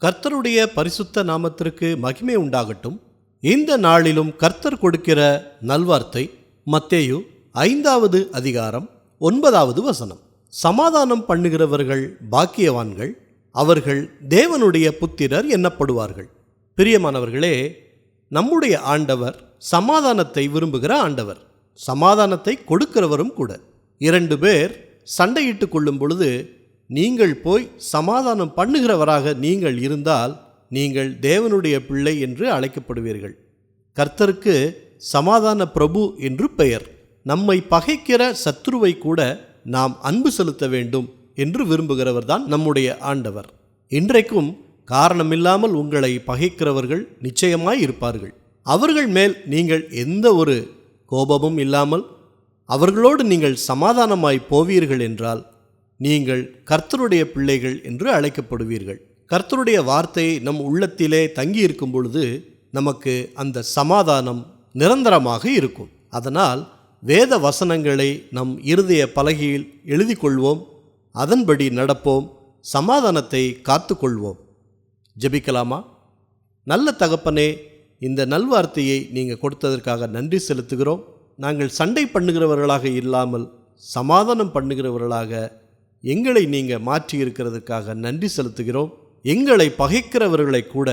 கர்த்தருடைய பரிசுத்த நாமத்திற்கு மகிமை உண்டாகட்டும். இந்த நாளிலும் கர்த்தர் கொடுக்கிற நல்வார்த்தை மத்தேயு 5வது அதிகாரம் 9வது வசனம். சமாதானம் பண்ணுகிறவர்கள் பாக்கியவான்கள், அவர்கள் தேவனுடைய புத்திரர் எண்ணப்படுவார்கள். பிரியமானவர்களே, நம்முடைய ஆண்டவர் சமாதானத்தை விரும்புகிற ஆண்டவர், சமாதானத்தை கொடுக்கிறவரும் கூட. 2 பேர் சண்டையிட்டு கொள்ளும் பொழுது நீங்கள் போய் சமாதானம் பண்ணுகிறவராக நீங்கள் இருந்தால் நீங்கள் தேவனுடைய பிள்ளை என்று அழைக்கப்படுவீர்கள். கர்த்தருக்கு சமாதான பிரபு என்று பெயர். நம்மை பகைக்கிற சத்துருவை கூட நாம் அன்பு செலுத்த வேண்டும் என்று விரும்புகிறவர் தான் நம்முடைய ஆண்டவர். இன்றைக்கும் காரணமில்லாமல் உங்களை பகைக்கிறவர்கள் நிச்சயமாய் இருப்பார்கள். அவர்கள் மேல் நீங்கள் எந்த ஒரு கோபமும் இல்லாமல் அவர்களோடு நீங்கள் சமாதானமாய் போவீர்கள் என்றால் நீங்கள் கர்த்தருடைய பிள்ளைகள் என்று அழைக்கப்படுவீர்கள். கர்த்தருடைய வார்த்தை நம் உள்ளத்திலே தங்கியிருக்கும் பொழுது நமக்கு அந்த சமாதானம் நிரந்தரமாக இருக்கும். அதனால் வேத வசனங்களை நம் இருதய பலகையில் எழுதி கொள்வோம், அதன்படி நடப்போம், சமாதானத்தை காத்து கொள்வோம். ஜெபிக்கலாமா? நல்ல தகப்பனே, இந்த நல்வார்த்தையை நீங்கள் கொடுத்ததற்காக நன்றி செலுத்துகிறோம். நாங்கள் சண்டை பண்ணுகிறவர்களாக இல்லாமல் சமாதானம் பண்ணுகிறவர்களாக எங்களை நீங்கள் மாற்றி இருக்கிறதுக்காக நன்றி செலுத்துகிறோம். எங்களை பகைக்கிறவர்களை கூட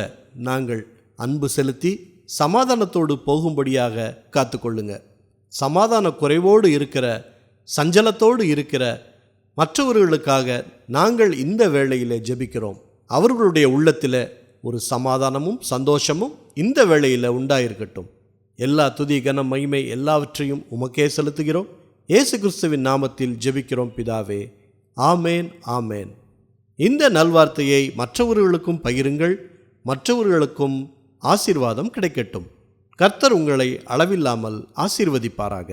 நாங்கள் அன்பு செலுத்தி சமாதானத்தோடு போகும்படியாக காத்துக்கொள்ளுங்க. சமாதான குறைவோடு இருக்கிற, சஞ்சலத்தோடு இருக்கிற மற்றவர்களுக்காக நாங்கள் இந்த வேளையில் ஜெபிக்கிறோம். அவர்களுடைய உள்ளத்தில் ஒரு சமாதானமும் சந்தோஷமும் இந்த வேளையில் உண்டாயிருக்கட்டும். எல்லா துதி கன மகிமை எல்லாவற்றையும் உமக்கே செலுத்துகிறோம். இயேசு கிறிஸ்துவின் நாமத்தில் ஜெபிக்கிறோம் பிதாவே. ஆமேன், ஆமேன். இந்த நல்வார்த்தையை மற்றவர்களுக்கும் பகிருங்கள். மற்றவர்களுக்கும் ஆசீர்வாதம் கிடைக்கட்டும். கர்த்தர் உங்களை அளவில்லாமல் ஆசீர்வதிப்பாராக.